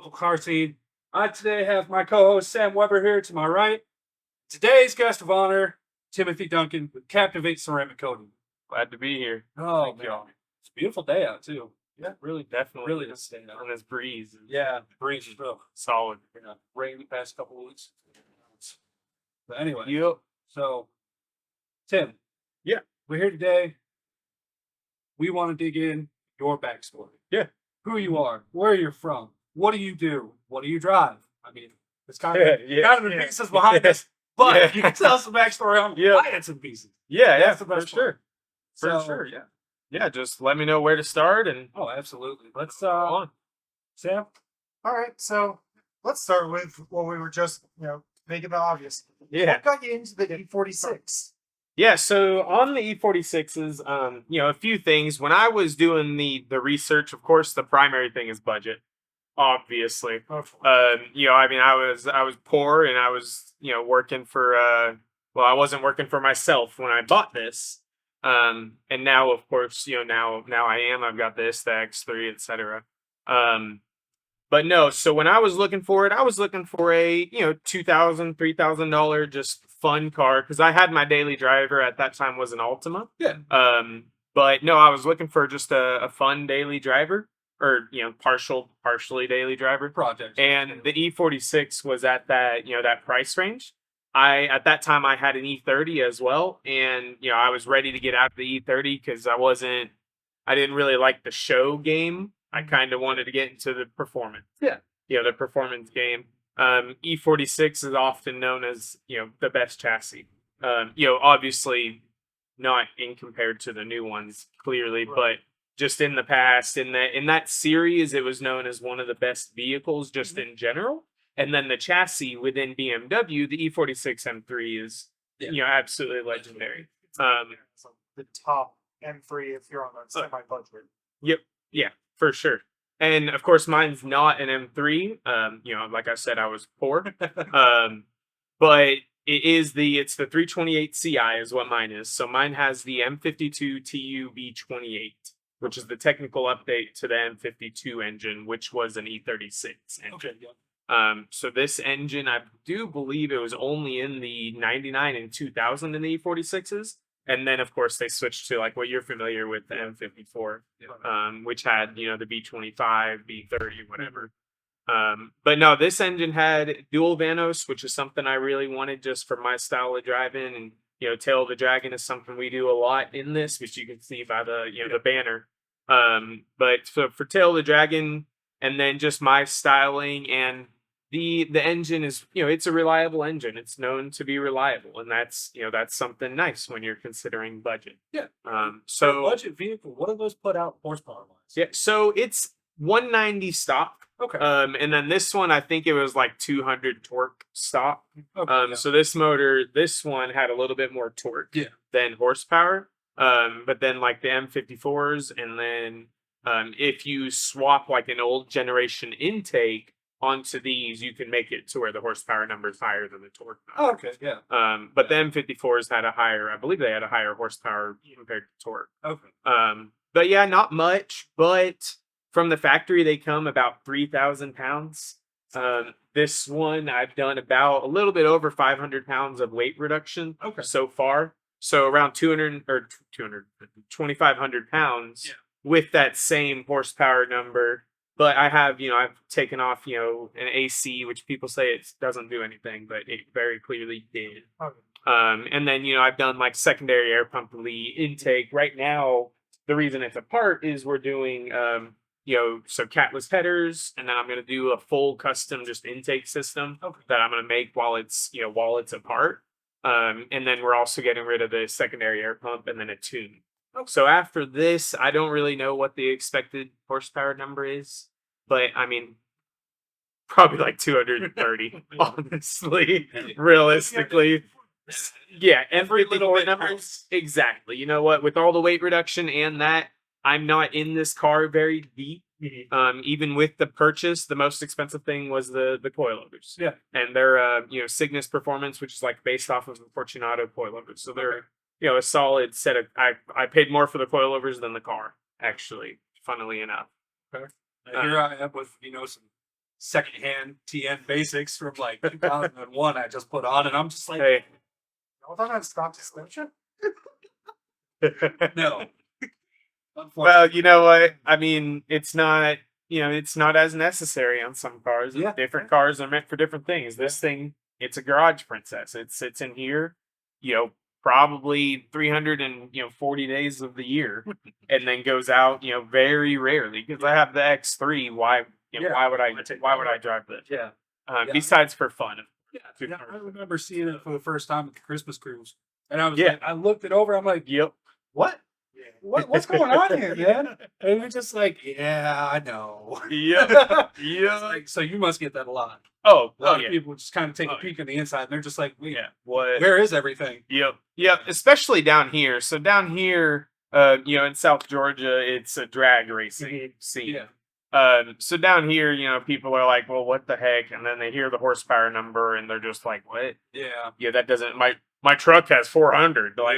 local car scene. I today have my co-host Sam Weber here to my right. Today's guest of honor, Timothy Duncan with Captivate Ceramic Coating. Glad to be here. Oh Thank man, y'all. it's a beautiful day out too. Yeah, really, definitely. Really does stand out. And this breeze. Yeah, the breeze is real Solid. yeah, rain the past couple of weeks. But anyway, Yep. so Tim, Yeah. we're here today. We want to dig in your backstory. Yeah. Who you are, where you're from, what do you do, what do you drive? I mean, it's kind of the pieces behind this, but you can tell us the backstory on why it's in pieces. Yeah, That's the best for sure. For So- sure, yeah. Yeah, just let me know where to start and Oh, absolutely. Let's go on. Sam. All right, so let's start with what we were just, making the obvious. Yeah. What got you into the E46? Yeah, so on the E46s, a few things. When I was doing the research, of course, the primary thing is budget, obviously. I was poor and I was, working for, I wasn't working for myself when I bought this. And now, of course, now I am. I've got this, the X3, etc. But no, so when I was looking for it, I was looking for a, $2,000, $3,000 just fun car because I had my daily driver at that time was an Altima. Yeah. But no, I was looking for just a fun daily driver or, partially daily driver Project. and the E46 was at that, that price range. At that time I had an E30 as well. And, I was ready to get out of the E30 because I didn't really like the show game. I kind of wanted to get into the performance. Yeah. The performance game. E46 is often known as, the best chassis. Obviously not in compared to the new ones, clearly, but just in the past, in that series, it was known as one of the best vehicles just in general. And then the chassis within BMW, the E46 M3 is, absolutely legendary. It's like the top M3 if you're on a semi-budget. Yep. Yeah, for sure. And of course, mine's not an M3. Like I said, I was poor. But it's the 328 Ci is what mine is. So mine has the M52 TU V28, which is the technical update to the M52 engine, which was an E36 engine. Okay. Yeah. So this engine, I do believe it was only in the 99 and 2000 in the E46s. And then, of course, they switched to like what you're familiar with, the M54, which had, the B25, B30, whatever. But no, this engine had dual Vanos, which is something I really wanted just for my style of driving. And, Tail of the Dragon is something we do a lot in this, which you can see by the, the banner. But for Tail of the Dragon and then just my styling and the engine is, it's a reliable engine. It's known to be reliable, and that's something nice when you're considering budget. Yeah. So budget vehicle, what do those put out horsepower wise? yeah, so it's 190 stock. Okay. And then this one, I think it was like 200 torque stock. Okay. So this one had a little bit more torque than horsepower. But then like the M54s, and then if you swap like an old generation intake onto these, you can make it to where the horsepower number is higher than the torque number. Oh, okay, yeah. But the M54s had I believe they had a higher horsepower compared to torque. Okay. But yeah, not much, but from the factory, they come about 3,000 pounds. This one, I've done about a little bit over 500 pounds of weight reduction so far. So around 2,500 pounds with that same horsepower number. But I have, I've taken off, an AC, which people say it doesn't do anything, but it very clearly did. Okay. And then, I've done like secondary air pump intake. Right now, the reason it's apart is we're doing, so catless headers, and then I'm going to do a full custom just intake system that I'm going to make while it's apart. And then we're also getting rid of the secondary air pump and then a tune. So after this, I don't really know what the expected horsepower number is, but I mean, probably like 230, honestly, realistically. Yeah, every little bit numbers. Exactly. You know what? With all the weight reduction and that, I'm not in this car very deep. Mm-hmm. Even with the purchase, the most expensive thing was the coilovers. Yeah. And they're Cygnus Performance, which is like based off of the Fortunato coilovers. So they're a solid set of. I paid more for the coilovers than the car, actually. Funnily enough. Okay. Here I am with some secondhand TN basics from like 2001 I just put on, and I'm just like, Hey. All that on stock description? no. Well, you know what? I mean, it's not, it's not as necessary on some cars. Yeah. Different cars are meant for different things. This thing, it's a garage princess. It sits in here, probably 340 days of the year, and then goes out, very rarely, because I have the X3. Why, why would I drive this? Yeah. Besides for fun. Yeah, I remember seeing it for the first time at the Christmas cruise, and I was like, I looked it over. I'm like, Yep. what? What's going on here, man? And we're just like, yeah, I know. Yeah. It's like, so you must get that a lot. Oh, A lot of people just kind of take a peek on the inside, and they're just like, wait, where is everything? Yep. Especially down here. So down here, in South Georgia, it's a drag racing scene. Yeah. So down here, people are like, well, what the heck? And then they hear the horsepower number and they're just like, what? Yeah. Yeah, that doesn't, my truck has 400. Like,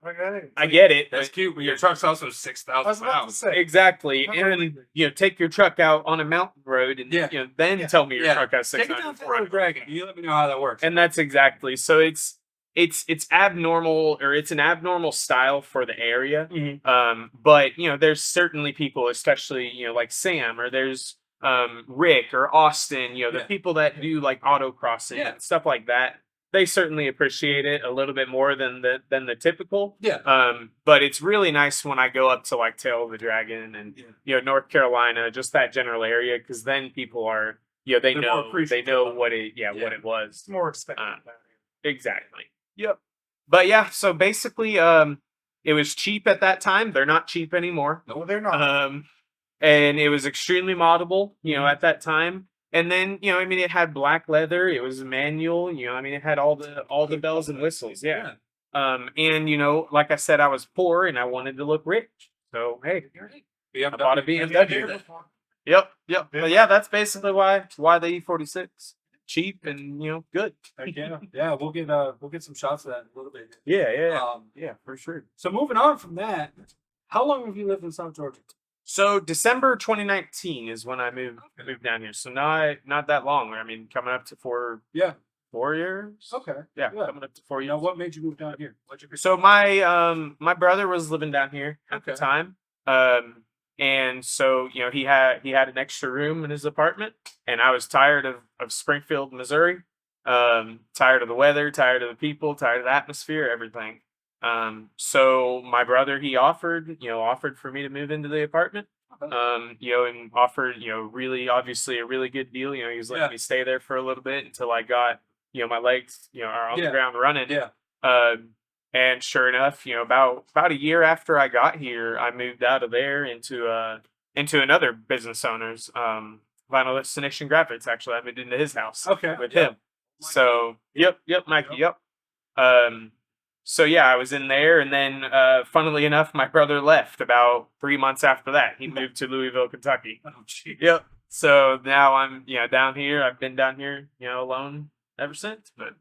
Okay. I get it. That's but cute, but your truck's also I was 6,000 about to pounds. say. Exactly. And, take your truck out on a mountain road and, then tell me your truck has Take it 600. down to the dragon. You let me know how that works. And that's exactly. So it's abnormal, or it's an abnormal style for the area. But there's certainly people, especially like Sam, or there's Rick or Austin, the people that do like autocrossing and stuff like that. They certainly appreciate it a little bit more than the typical. But it's really nice when I go up to like Tail of the Dragon and North Carolina, just that general area, because then people are they know what it was. It's more expensive. Exactly. Yep. But yeah, so basically, it was cheap at that time. They're not cheap anymore. No, they're not. And it was extremely moddable, at that time. And then, it had black leather. It was manual. It had all the bells and whistles. Yeah. And like I said, I was poor and I wanted to look rich. So hey, I bought a BMW. Yep. But yeah, that's basically why the E46. Cheap and good. Yeah, we'll get some shots of that in a little bit. Yeah, for sure. So moving on from that, how long have you lived in South Georgia? So December 2019 is when I moved down here. So not that long. I mean, coming up to 4 years. Okay. Yeah, coming up to 4 years. Now, what made you move down here? So my brother was living down here at the time. And so, he had an extra room in his apartment, and I was tired of Springfield, Missouri. Tired of the weather, tired of the people, tired of the atmosphere, everything. So my brother, he offered for me to move into the apartment. And offered, really, obviously a really good deal. He was letting me stay there for a little bit until I got, my legs, are on the ground running. And sure enough, about a year after I got here, I moved out of there into another business owner's, Vinyl Destination Graphics. Actually, I moved into his house with him. So, Mikey, so yeah, I was in there, and then, funnily enough, my brother left about 3 months after that. He moved to Louisville, Kentucky. Oh, geez. Yep. So now I'm, down here. I've been down here, alone ever since, but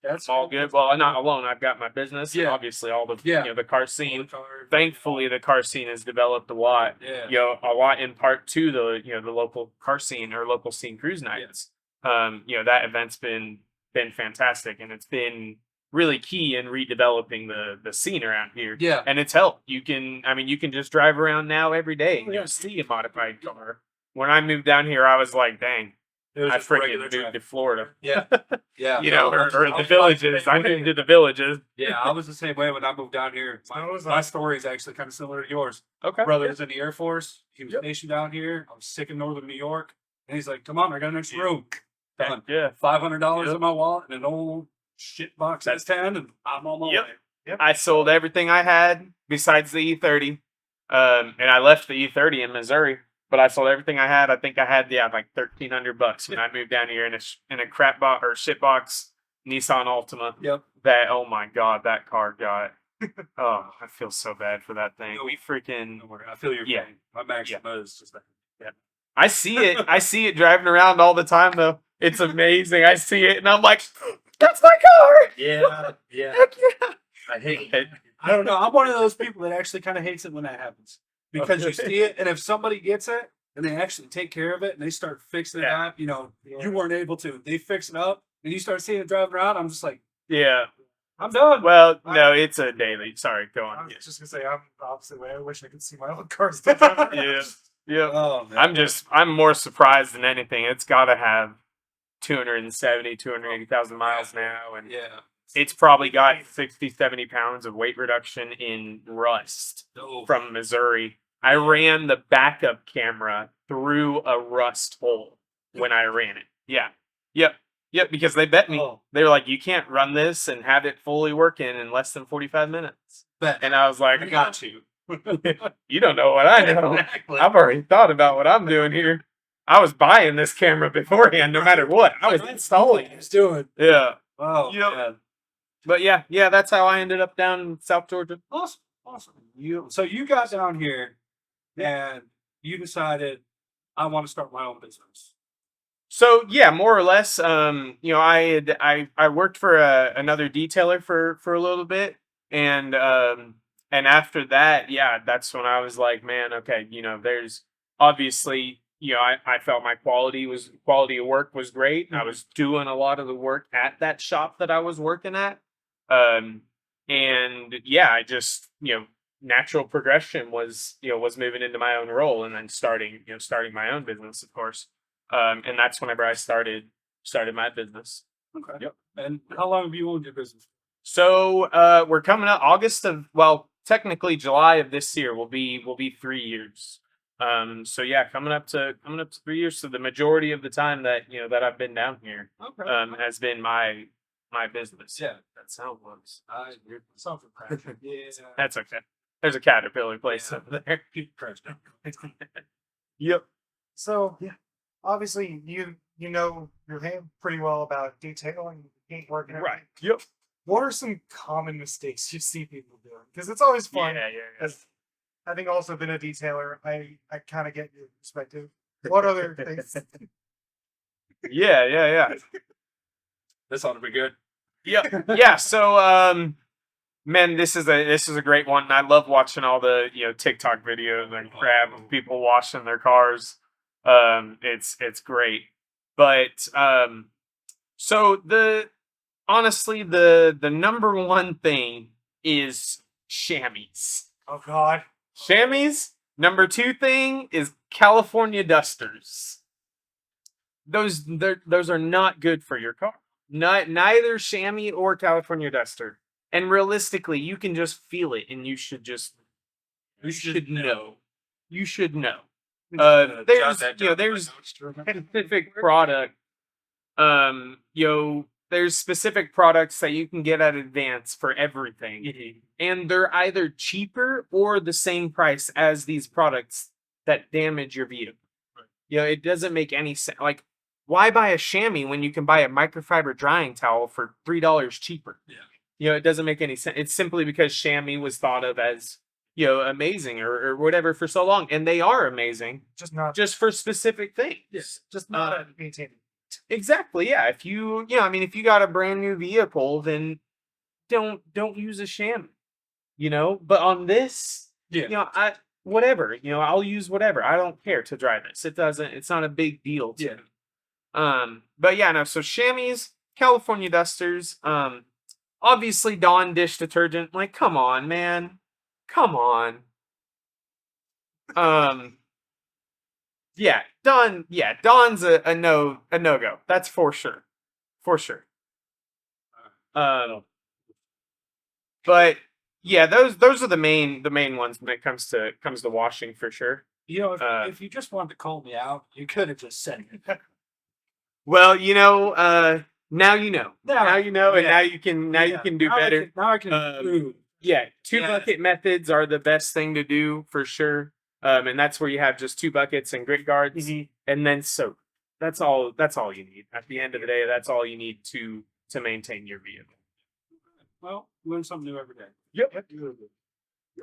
that's all good. Well, I'm not alone. I've got my business. And obviously, all the the car scene. Thankfully, the car scene has developed a lot. A lot in part to the local car scene or local scene cruise nights. That event's been fantastic, and it's been really key in redeveloping the scene around here. And it's helped. You can just drive around now every day and see a modified car. When I moved down here, I was like, dang. I freaking moved to Florida. Yeah. Or the villages. I moved to the villages. Yeah, I was the same way when I moved down here. My story is actually kind of similar to yours. Okay. Brother was in the Air Force. He was stationed down here. I was sick in northern New York. And he's like, come on, I got an extra room. Done. $500 in my wallet and an old shit box S10, and I'm on my way. I sold everything I had besides the E30. And I left the E30 in Missouri. But I sold everything I had. I think I had like $1,300 when I moved down here in a crap box or shit box Nissan Altima. That, oh my God, that car got. Oh, I feel so bad for that thing. We freaking. I feel your pain. My max is just that. I see it. I see it driving around all the time though. It's amazing. I see it and I'm like, that's my car. Yeah. Heck yeah. I hate it. I don't know. I'm one of those people that actually kind of hates it when that happens. Because you see it, and if somebody gets it, and they actually take care of it and they start fixing it up. You know, you weren't able to. They fix it up and you start seeing it driving around. I'm just like, yeah. I'm done. Well, no, it's a daily. Sorry, go I on. was just gonna say I'm the opposite way. I wish I could see my old car still driving. Yeah. Yeah. Oh, man. I'm more surprised than anything. It's got to have 280,000 miles now. And Yeah. it's probably got 60, 70 pounds of weight reduction in rust Oh. from Missouri. I ran the backup camera through a rust hole when I ran it. Yeah. Yep, because they bet me. Oh. They were like, you can't run this and have it fully working in less than 45 minutes. Bet. And I was like, I got you. you don't know what I know. Exactly. I've already thought about what I'm doing here. I was buying this camera beforehand, no matter what. I was installing it. Let's do it. Yeah. Oh, Yep. man. But yeah, that's how I ended up down in South Georgia. Awesome. So you got down here and you decided I want to start my own business. So yeah, more or less. You know, I worked for another detailer for a little bit, and after that, yeah, that's when I was like, man, okay, you know, there's obviously, you know, I felt my quality of work was great. I was doing a lot of the work at that shop that I was working at, and yeah, I just, you know, natural progression was moving into my own role and then starting my own business, of course. And that's whenever I started my business. Okay. Yep. And how long have you owned your business? So we're coming up technically July of this year will be 3 years. So yeah, coming up to 3 years. So the majority of the time that I've been down here has been my business. Yeah, that sound was. You're something crashing. Yeah. That's okay. There's a Caterpillar place over there. Keep crashing. Yep. So obviously you know your hand pretty well about detailing, paintwork, and everything. Right. Yep. What are some common mistakes you see people doing? Because it's always fun. Yeah. As having also been a detailer, I kind of get your perspective. What other things? Yeah. This ought to be good. Yeah. So, man, this is a great one. I love watching all the TikTok videos and crap of people washing their cars. It's great, but so honestly the number one thing is chamois. Oh God. Chamois. Number two thing is California dusters. Those are not good for your car. Neither chamois or California duster. And realistically, you can just feel it, and you should know. You should know. There's specific product. There's specific products that you can get at Advance for everything, and they're either cheaper or the same price as these products that damage your vehicle. It doesn't make any sense. Like, why buy a chamois when you can buy a microfiber drying towel for $3 cheaper? Yeah. It doesn't make any sense. It's simply because chamois was thought of as amazing or whatever for so long, and they are amazing, just for specific things. Yes, just not maintaining. Exactly. Yeah. If you got a brand new vehicle, then don't use a chamois. But on this, whatever. I'll use whatever. I don't care to dry this. It's not a big deal to me. But yeah, no. So chamois, California dusters, obviously Dawn dish detergent. Like, come on, man. Come on. Dawn's a no-go. That's for sure. But yeah, those are the main ones when it comes to washing, for sure. If you just wanted to call me out, you could have just said it. Well, now you know. Now you know, and now you can do better. Now I can improve. Yeah, two bucket methods are the best thing to do for sure. And that's where you have just 2 buckets and grit guards, and then soap. That's all you need. At the end of the day, that's all you need to maintain your vehicle. Well, learn something new every day. Yep.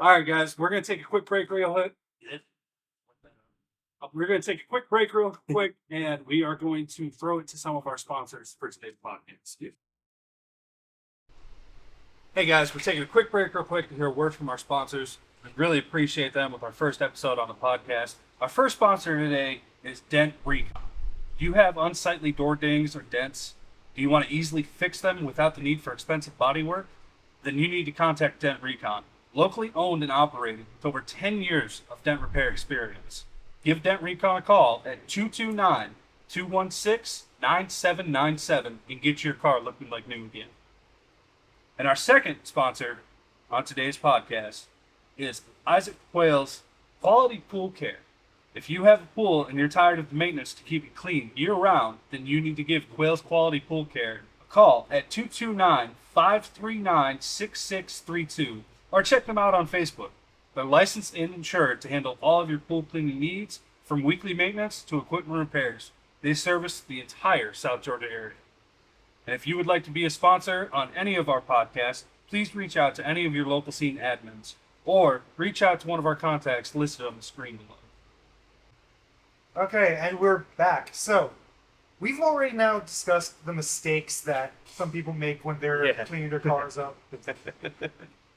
All right, guys, we're gonna take a quick break real quick, and we are going to throw it to some of our sponsors for today's podcast. Hey guys, we're taking a quick break real quick to hear a word from our sponsors. We really appreciate them with our first episode on the podcast. Our first sponsor today is Dent Recon. Do you have unsightly door dings or dents? Do you want to easily fix them without the need for expensive bodywork? Then you need to contact Dent Recon. Locally owned and operated with over 10 years of dent repair experience. Give Dent Recon a call at 229-216-9797 and get your car looking like new again. And our second sponsor on today's podcast is Isaac Quayle's Quality Pool Care. If you have a pool and you're tired of the maintenance to keep it clean year-round, then you need to give Quayle's Quality Pool Care a call at 229-539-6632 or check them out on Facebook. They're licensed and insured to handle all of your pool cleaning needs, from weekly maintenance to equipment repairs. They service the entire South Georgia area. And if you would like to be a sponsor on any of our podcasts, please reach out to any of your local scene admins or reach out to one of our contacts listed on the screen below. Okay, and we're back. So, we've already now discussed the mistakes that some people make when they're cleaning their cars up.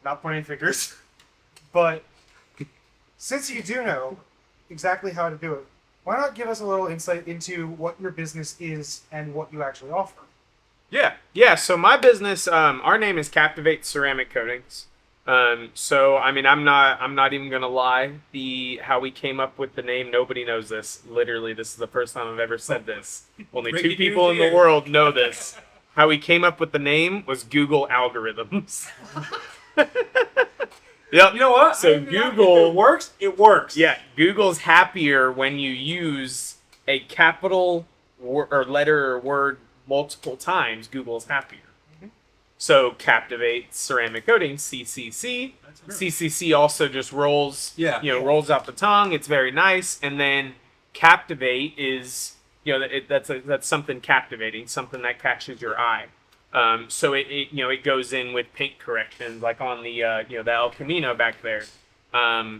Not pointing fingers. But since you do know exactly how to do it, why not give us a little insight into what your business is and what you actually offer? Yeah. So my business, our name is Captivate Ceramic Coatings. So I mean, I'm not even gonna lie. How we came up with the name, nobody knows this. Literally, this is the first time I've ever said this. Only two people in the world know this. How we came up with the name was Google algorithms. Yep. You know what? So Google, if it works, it works. Yeah, Google's happier when you use a capital or letter or word multiple times. Google's happier. So Captivate Ceramic Coatings, CCC. CCC also just rolls, rolls off the tongue. It's very nice. And then Captivate is, that's something captivating, something that catches your eye. So it goes in with paint correction, like on the the El Camino back there. I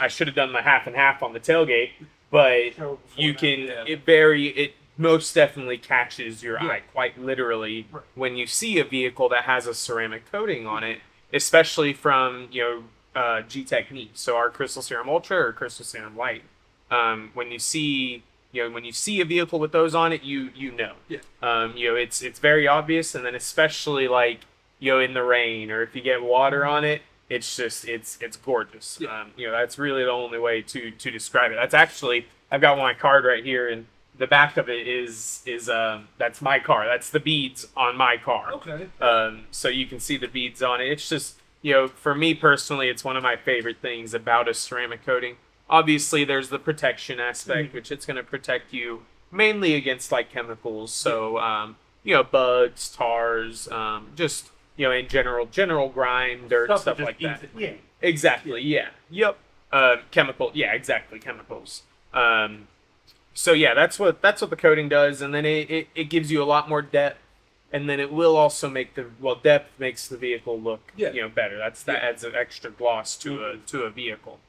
should have done the half and half on the tailgate, but you can it most definitely catches your eye, quite literally, when you see a vehicle that has a ceramic coating on it, especially from G-Technique, so our Crystal Serum Ultra or Crystal Serum Light. When you see a vehicle with those on it, you know. It's very obvious, and then especially in the rain or if you get water on it, it's just it's gorgeous. That's really the only way to describe it. That's actually, I've got my card right here, and the back of it is that's my car. That's the beads on my car. Okay. So you can see the beads on it. It's just, for me personally, it's one of my favorite things about a ceramic coating. Obviously, there's the protection aspect, which it's going to protect you mainly against chemicals. So, bugs, tars, just, in general grime, dirt, stuff like that. Yeah. Exactly. Yeah. Yep. Chemical. Yeah, exactly. Chemicals. So yeah, that's what the coating does. And then it gives you a lot more depth. And then it will also make depth makes the vehicle look, better. That adds an extra gloss to a vehicle.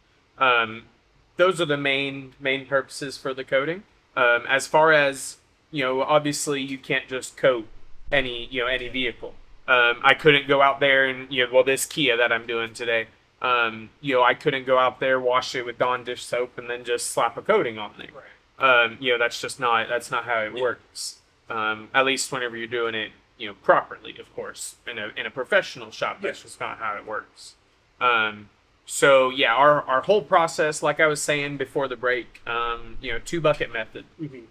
Those are the main purposes for the coating. As far as, obviously you can't just coat any vehicle. I couldn't go out there and, this Kia that I'm doing today, I couldn't go out there, wash it with Dawn dish soap and then just slap a coating on there. Right. That's not how it works. At least whenever you're doing it, properly, of course, in a professional shop, that's just not how it works. So yeah, our whole process, like I was saying before the break, 2-bucket method.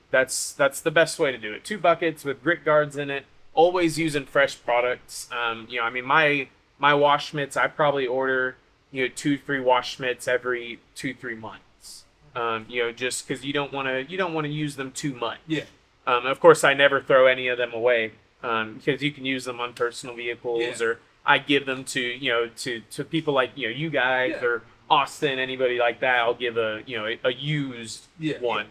That's the best way to do it. 2 buckets with grit guards in it. Always using fresh products. My wash mitts, I probably order 2-3 wash mitts every 2-3 months. Just because you don't want to use them too much. Yeah. Of course, I never throw any of them away because you can use them on personal vehicles or I give them to to people like you guys or Austin, anybody like that. I'll give a used one.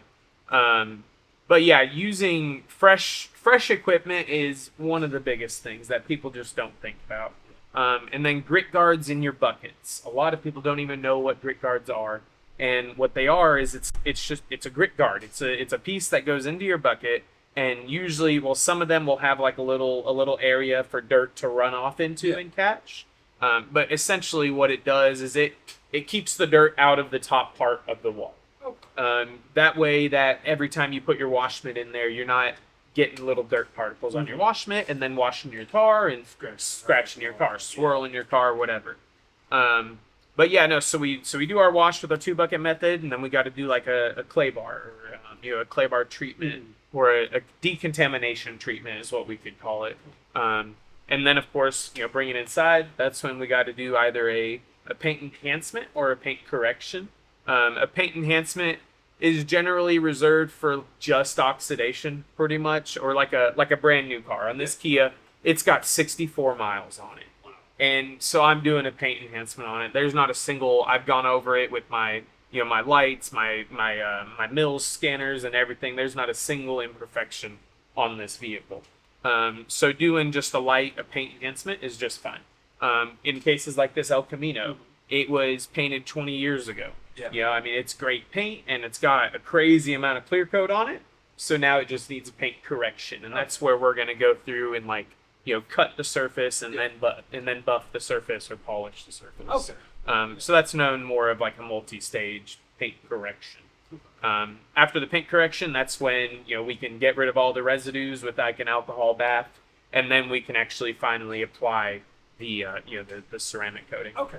But yeah, using fresh equipment is one of the biggest things that people just don't think about. And then grit guards in your buckets. A lot of people don't even know what grit guards are, and what they are is it's a grit guard. It's a piece that goes into your bucket, And usually, well, some of them will have like a little area for dirt to run off into and catch. But essentially, what it does is it keeps the dirt out of the top part of the wall. That way, that every time you put your wash mitt in there, you're not getting little dirt particles on your wash mitt and then washing your car and scratching your car, swirling your car, whatever. But yeah, no. So we do our wash with our 2-bucket method, and then we got to do like a clay bar, or, a clay bar treatment, or a decontamination treatment is what we could call it. And then of course, bring it inside. That's when we got to do either a paint enhancement or a paint correction. A paint enhancement is generally reserved for just oxidation, pretty much, or like a brand new car. On this Kia, it's got 64 miles on it. And so I'm doing a paint enhancement on it. There's not a single. I've gone over it with my my lights, my mills scanners, and everything. There's not a single imperfection on this vehicle. So doing just a paint enhancement is just fine. In cases like this El Camino, it was painted 20 years ago. Yeah. I mean, it's great paint, and it's got a crazy amount of clear coat on it. So now it just needs a paint correction, and that's where we're gonna go through and cut the surface and then buff the surface or polish the surface. Okay. So that's known more of like a multi-stage paint correction. After the paint correction, that's when we can get rid of all the residues with like an alcohol bath, and then we can actually finally apply the ceramic coating. Okay.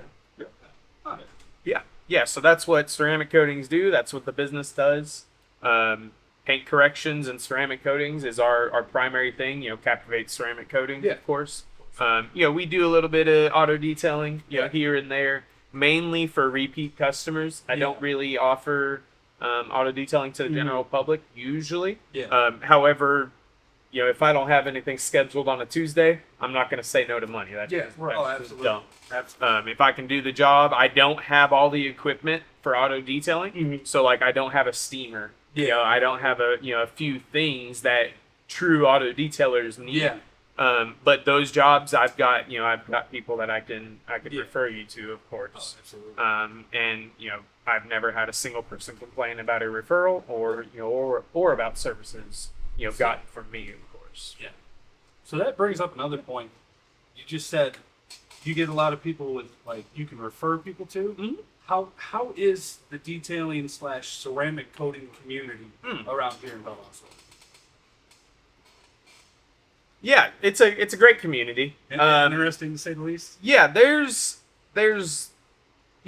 Yeah. Yeah. So that's what ceramic coatings do. That's what the business does. Paint corrections and ceramic coatings is our primary thing. Captivate ceramic coating, of course. We do a little bit of auto detailing, here and there, mainly for repeat customers. I don't really offer auto detailing to the general public usually. However, if I don't have anything scheduled on a Tuesday, I'm not going to say no to money. That's absolutely dumb. If I can do the job, I don't have all the equipment for auto detailing, so like I don't have a steamer. I don't have a few things that true auto detailers need. But those jobs I've got people that I could refer you to, of course. And I've never had a single person complain about a referral or about services gotten from me, of course. So that brings up another point. You just said you get a lot of people with you can refer people to. How is the detailing / ceramic coating community around here in Valdosta? Yeah, it's a great community. Interesting to say the least. Yeah, there's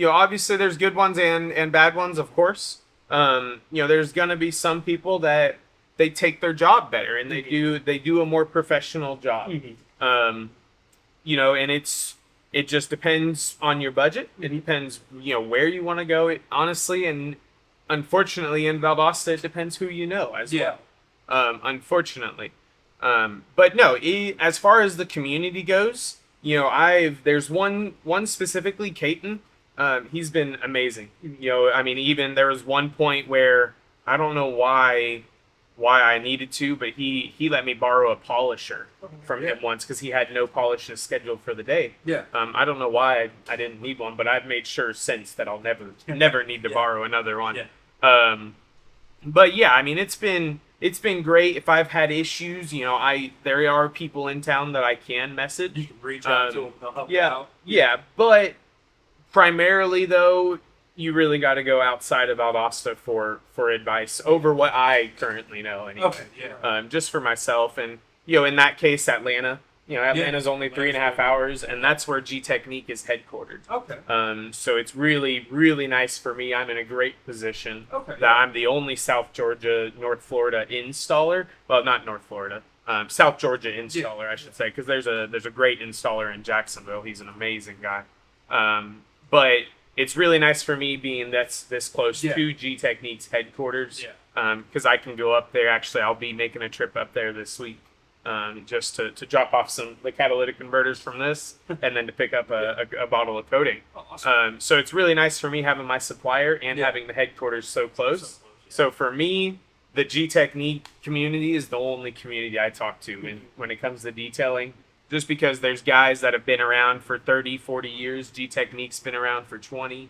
obviously there's good ones and bad ones, of course. There's gonna be some people that they take their job better and they do a more professional job. And it just depends on your budget. It depends, where you want to go. Honestly, and unfortunately, in Valdosta, it depends who you know as well. Unfortunately, but no. As far as the community goes, there's one specifically, Caton. He's been amazing. Even there was one point where I don't know why I needed to, but he let me borrow a polisher from him once because he had no polishes scheduled for the day. I don't know why I didn't need one, but I've made sure since that I'll never need to borrow another one. But yeah, it's been great. If I've had issues, there are people in town that I can message. You can reach out to them. They'll help you out. Yeah, but primarily though, you really got to go outside of Valdosta for advice over what I currently know. Anyway. Okay, just for myself, and in that case, Atlanta. Atlanta's only 3.5 hours, and that's where G Technique is headquartered. Okay. So it's really, really nice for me. I'm in a great position. Okay. That I'm the only South Georgia, North Florida installer. Well, not North Florida. South Georgia installer, I should say, because there's a great installer in Jacksonville. He's an amazing guy. But it's really nice for me being this close to G Technique's headquarters. Because I can go up there. Actually, I'll be making a trip up there this week. Just to drop off the catalytic converters from this, and then to pick up a bottle of coating. Awesome. So it's really nice for me having my supplier and having the headquarters so close. So for me, the G Technique community is the only community I talk to when it comes to detailing. Just because there's guys that have been around for 30, 40 years. G Technique's been around for 20.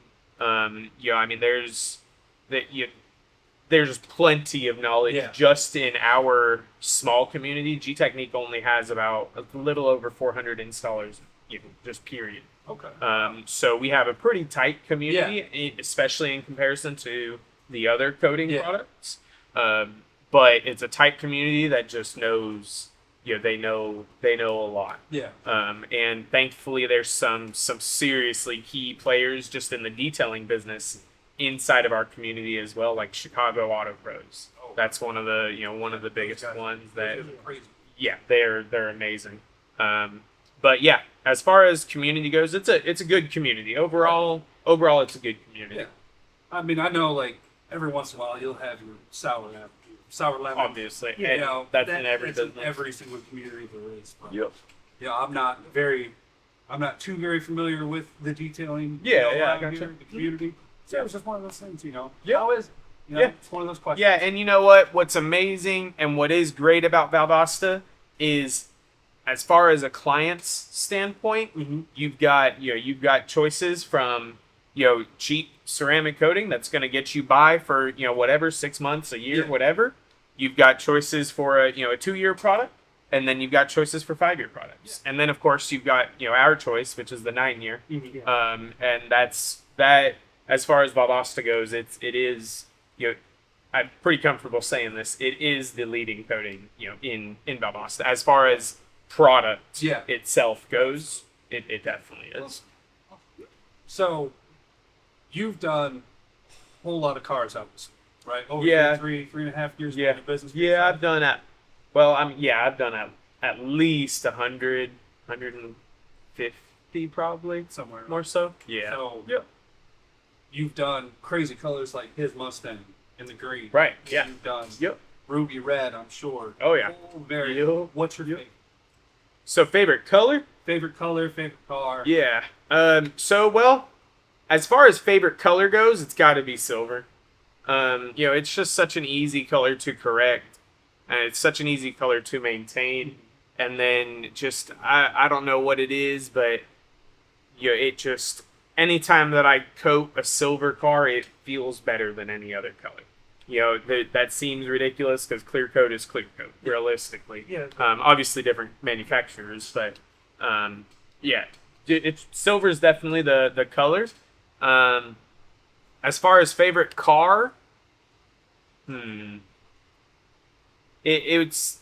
there's plenty of knowledge Yeah. just in our small community. G Technique only has about a little over 400 installers, just period. Okay. So we have a pretty tight community, especially in comparison to the other coating products. But it's a tight community that just knows, they know a lot. Yeah. And thankfully, there's some seriously key players just in the detailing business inside of our community as well, like Chicago Auto Pros. Oh. That's one of the biggest ones that. Crazy. Yeah, they're amazing. But yeah, as far as community goes, it's a good community overall. Overall, it's a good community. Yeah. I mean, I know like every once in a while you'll have your sour lemon. Obviously, You and know, that's in every that's in business. every single community there is. But, Yep. Yeah, I'm not too very familiar with the detailing. Yeah, I around gotcha. here, the community. So it's just one of those things, Yeah. How is it? Yeah. It's one of those questions. Yeah, and you know what? What's amazing and what is great about Valdosta is, as far as a client's standpoint, Mm-hmm. you've got choices from cheap ceramic coating that's going to get you by for whatever 6 months, a year, Yeah. whatever. You've got choices for a 2-year product, and then you've got choices for 5-year products, and then of course you've got our choice, which is the 9-year. Mm-hmm. And that's that. As far as Valdosta goes, it is I'm pretty comfortable saying this. It is the leading coating in Valdosta as far as product itself goes. It definitely is. So, you've done a whole lot of cars, obviously, right? Over Yeah. 3.5 years Yeah. in the business. Yeah, I've done that. Well, I've done at least 100, 150 probably, somewhere. more so. Yeah. So, Yeah. you've done crazy colors like his Mustang in the green. Right. Yeah. You've done Yep. ruby red, I'm sure. Oh yeah. Very. Yep. What's your So favorite color? favorite color, favorite car? Yeah. So as far as favorite color goes, it's got to be silver. It's just such an easy color to correct, and it's such an easy color to maintain. And then just I don't know what it is, but it just anytime that I coat a silver car, it feels better than any other color. That seems ridiculous because clear coat is clear coat, realistically. Yeah. Obviously different manufacturers, but yeah, it's silver is definitely the color. As far as favorite car, it's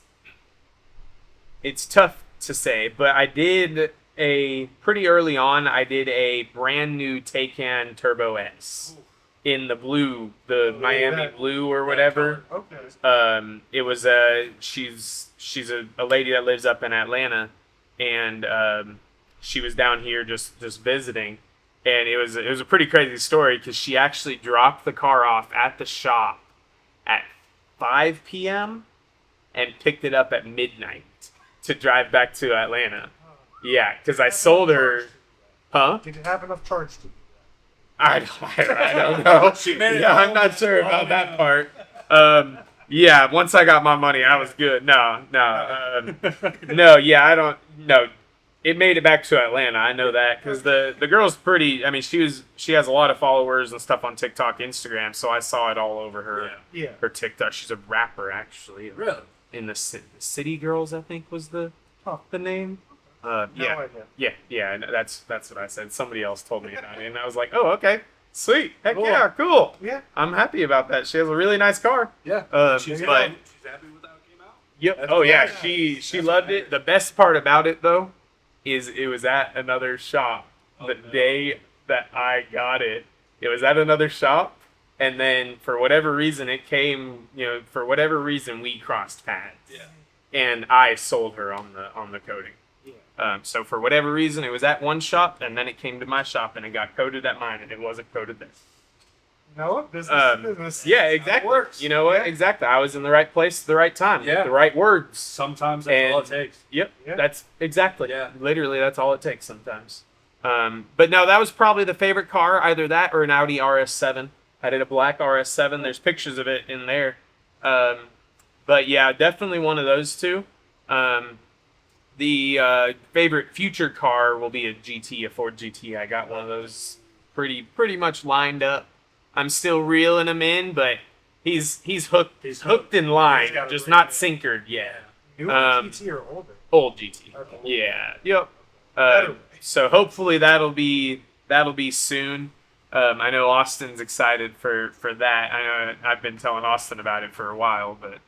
tough to say, but I did pretty early on. I did a brand new Taycan Turbo S in the blue, the Miami blue or whatever. Okay. It was she's a lady that lives up in Atlanta, and she was down here just visiting, and it was a pretty crazy story because she actually dropped the car off at the shop at 5 p.m. and picked it up at midnight to drive back to Atlanta. Yeah, because I sold her. Huh? Did it have enough charge to do I don't know. Yeah, I'm not sure about that part. Yeah, once I got my money, I was good. No. Yeah, I don't. No, it made it back to Atlanta. I know that because the girl's pretty. I mean, she has a lot of followers and stuff on TikTok, Instagram. So I saw it all over her. Yeah. Her TikTok. She's a rapper, actually. Really? In the City Girls, I think was the name. No Yeah. idea. Yeah, that's what I said. Somebody else told me about it, and I was like, oh, okay, sweet, heck Cool. yeah, cool. Yeah. I'm happy about that. She has a really nice car. Yeah. But She's happy with how it came out. yep. That's Oh yeah, nice. she loved it. The best part about it though is it was at another shop the day that I got it. It was at another shop, and then for whatever reason it came. For whatever reason we crossed paths. Yeah. And I sold her on the coating. So for whatever reason, it was at one shop, and then it came to my shop, and it got coated at mine, and it wasn't coated there. No, business is business. Yeah, exactly. works. You know what? Yeah. Exactly. I was in the right place at the right time. Yeah. The right words. Sometimes that's all it takes. Yep. Yeah. That's exactly. Yeah. Literally, that's all it takes sometimes. But no, that was probably the favorite car, either that or an Audi RS7. I did a black RS7. There's pictures of it in there. But yeah, definitely one of those two. The favorite future car will be a Ford GT. I got one of those pretty much lined up. I'm still reeling them in, but he's hooked. He's hooked in line, He's got a just great not name. sinkered yet. New Um, GT or older? Old GT. Okay. Yeah. Yep. Better way. So hopefully that'll be soon. I know Austin's excited for that. I know I've been telling Austin about it for a while, but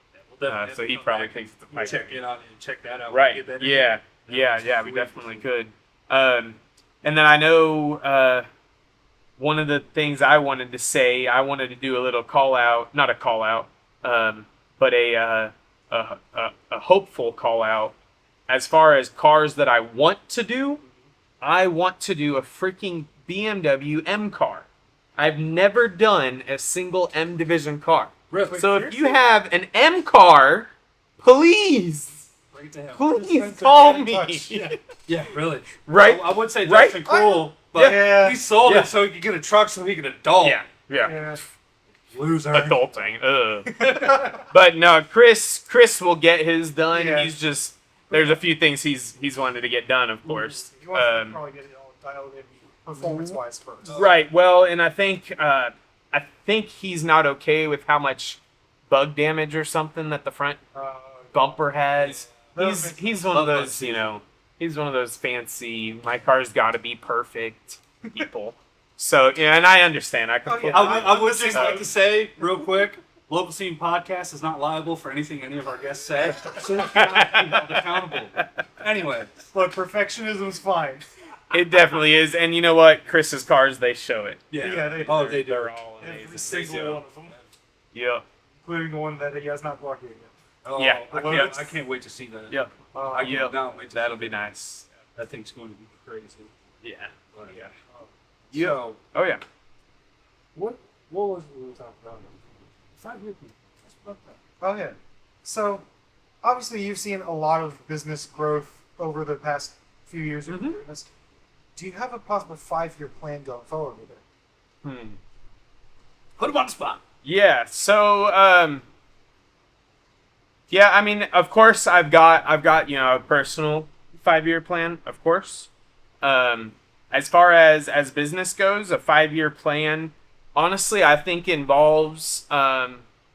We'll definitely so he come probably back thinks it's a and pipe check dream. in on it and check that out. Right. Get that in Yeah. there. Yeah. We Sweet. definitely could. And then I know one of the things I wanted to say, I wanted to do a little call out, not a call out, but a hopeful call out as far as cars that I want to do. I want to do a freaking BMW M car. I've never done a single M division car. Really? So if you have an M car, please, Bring it to him. please call me. touch. Yeah, really. Right? I would say Right? that's been cool, but Yeah. he sold Yeah. it so he could get a truck so he could adult. Yeah. Yeah. Loser. Adulting. But no, Chris will get his done. Yeah. He's just there's a few things he's wanted to get done, of course. He wants to probably get it all dialed in performance-wise first. Right. Well, and I think he's not okay with how much bug damage or something that the front bumper has. He's one of those, he's one of those fancy, my car's got to be perfect people. So, yeah, and I understand. I completely I would just like to say, real quick, Local Scene Podcast is not liable for anything any of our guests say. So we cannot be held accountable. Anyway. Look, perfectionism's fine. It definitely is. And you know what? Chris's cars, they show it. Yeah, they do. Oh, they do. They're all Every amazing. single one of them, Yeah. including the one that he has not blocked yet. Oh, Yeah. I can't wait to see that. Yep. I Yep. cannot wait to That'll be nice. That thing's going to be crazy. Yeah. But, Yeah. So, Oh, yeah. what was it we were talking about? 5 years. Let's talk about Oh yeah. So, obviously, you've seen a lot of business growth over the past few years of Mhm. doing this. Do you have a possible 5-year plan going forward with it? Put him on the spot. Yeah. So, yeah, I mean, of course, I've got a personal 5-year plan, of course. As far as business goes, a 5-year plan, honestly, I think involves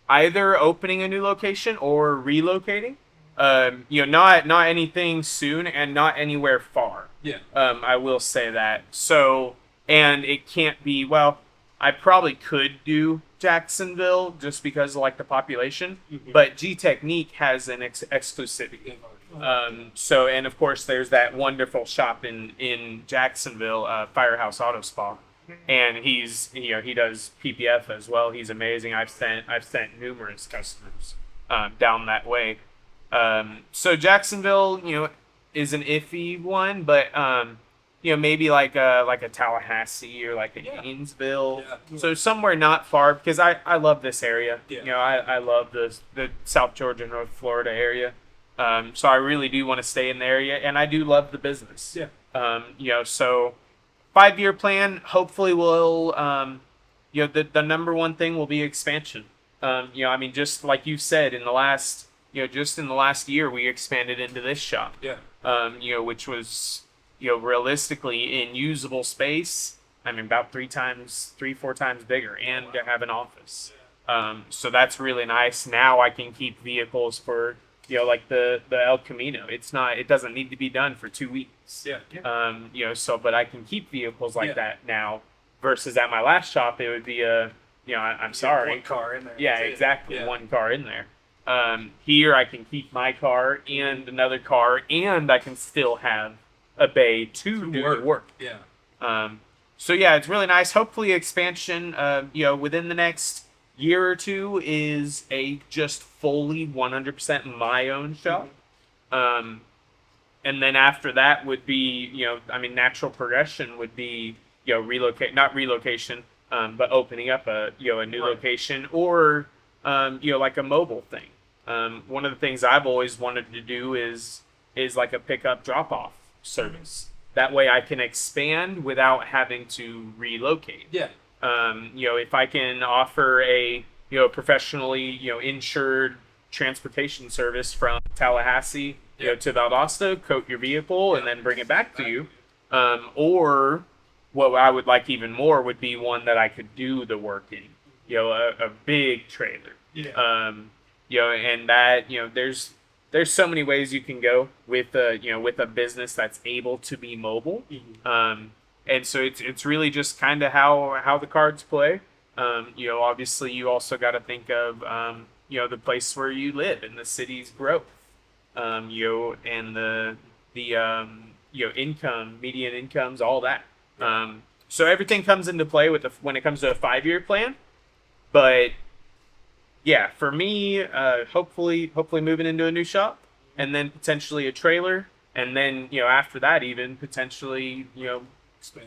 either opening a new location or relocating. Not anything soon and not anywhere far. Yeah. I will say that. So, and it can't be, well, I probably could do Jacksonville just because of like the population, but G Technique has an exclusivity. So, and of course, there's that wonderful shop in Jacksonville, Firehouse Auto Spa, and he does PPF as well. He's amazing. I've sent numerous customers down that way. So Jacksonville, is an iffy one, but maybe like a Tallahassee or like a Gainesville. Yeah. So somewhere not far, because I love this area. Yeah. I love the South Georgia, North Florida area. So I really do want to stay in the area, and I do love the business. Yeah. So 5-year plan, hopefully will, the number one thing will be expansion. Just like you said, in the last year, we expanded into this shop. Yeah. Which was, realistically in usable space, about 3-4 times bigger, and to have an office. So that's really nice. Now I can keep vehicles for, like the El Camino. It doesn't need to be done for 2 weeks. Yeah. But I can keep vehicles like Yeah. that now, versus at my last shop, it would be I'm sorry. One car in there. Yeah, That's it. exactly. Yeah. One car in there. Here I can keep my car and another car, and I can still have a bay to do the work. Yeah. So yeah, it's really nice. Hopefully expansion, within the next year or two is a just fully 100% my own shop. And then after that would be, natural progression would be, not relocation, but opening up a new location or, like a mobile thing. One of the things I've always wanted to do is like a pickup drop-off service. That way I can expand without having to relocate. Yeah. If I can offer a, professionally, insured transportation service from Tallahassee, to Valdosta, coat your vehicle and then bring it back to you. Or what I would like even more would be one that I could do the work in. a big trailer. Yeah. And that, there's so many ways you can go with with a business that's able to be mobile. And so it's really just kind of how the cards play. Obviously you also got to think of the place where you live and the city's growth. And the income, median incomes, all that. So everything comes into play when it comes to a 5-year plan. But yeah, for me, hopefully moving into a new shop, and then potentially a trailer, and then after that even potentially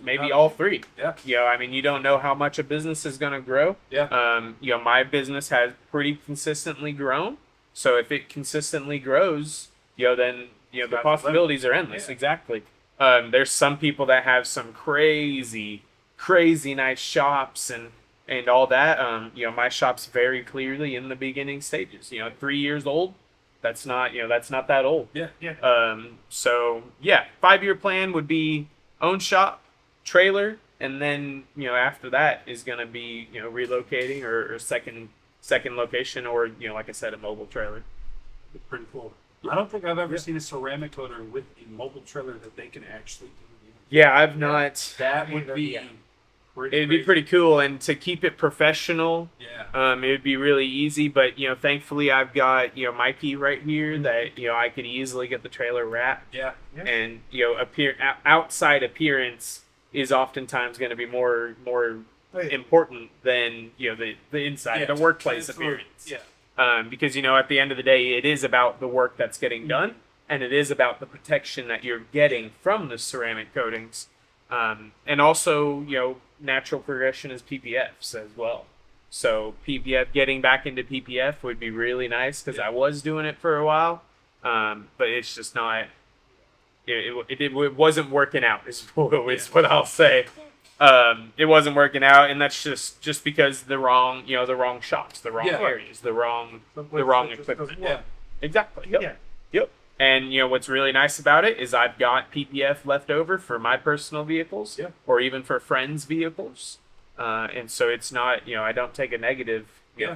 maybe all 3. Yeah. I mean, you don't know how much a business is going to grow. Yeah. My business has pretty consistently grown. So if it consistently grows, then the possibilities are endless. Yeah. Exactly. There's some people that have some crazy nice shops and all that. My shop's very clearly in the beginning stages. 3 years old. That's not that old. Yeah. So yeah, 5-year plan would be own shop, trailer, and then after that is going to be relocating or second location, or like I said, a mobile trailer. Pretty cool. I don't think I've ever seen a ceramic coater with a mobile trailer that they can actually do. Yeah, I've not. That would be It'd be pretty cool, and to keep it professional, yeah. it would be really easy. But thankfully, I've got Mikey right here that I could easily get the trailer wrapped. Yeah. And outside appearance is oftentimes going to be more important than the inside, the workplace appearance. Yeah. Because at the end of the day, it is about the work that's getting done, and it is about the protection that you're getting from the ceramic coatings, and also natural progression is PPFs as well. So getting back into PPF would be really nice, because I was doing it for a while, but it's just not. It wasn't working out. Is what I'll say. It wasn't working out, and that's just because the wrong shops, the wrong areas, the wrong equipment. Yeah. Exactly. Yep. And what's really nice about it is I've got PPF left over for my personal vehicles, or even for friends' vehicles, and so it's not I don't take a negative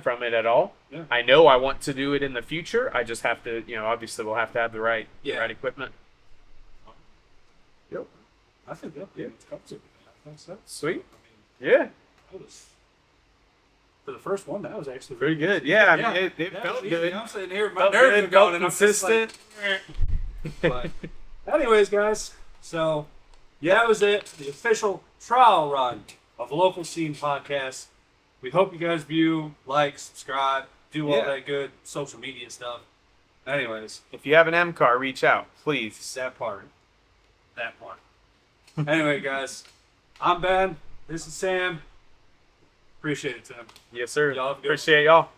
from it at all. Yeah. I know I want to do it in the future. I just have to obviously we'll have to have the right equipment. Yep. I think that covers it. Sweet. I mean, Yeah. that was, for the first one, that was actually Pretty good. Yeah, I mean, it that felt was good. easy. I'm sitting here, my Felt nerves good, are going, felt and I'm just like, consistent. but anyways, guys, so that was it. The official trial run of Local Scene Podcast. We hope you guys view, like, subscribe, do all that good social media stuff. Anyways, If you have an M car, reach out, please. that part. Anyway, guys, I'm Ben. This is Sam. Appreciate it, Tim. Yes, sir. Y'all have a good one. Appreciate y'all.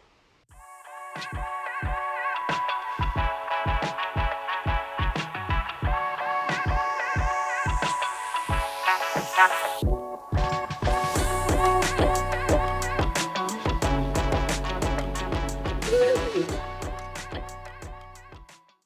Captivate.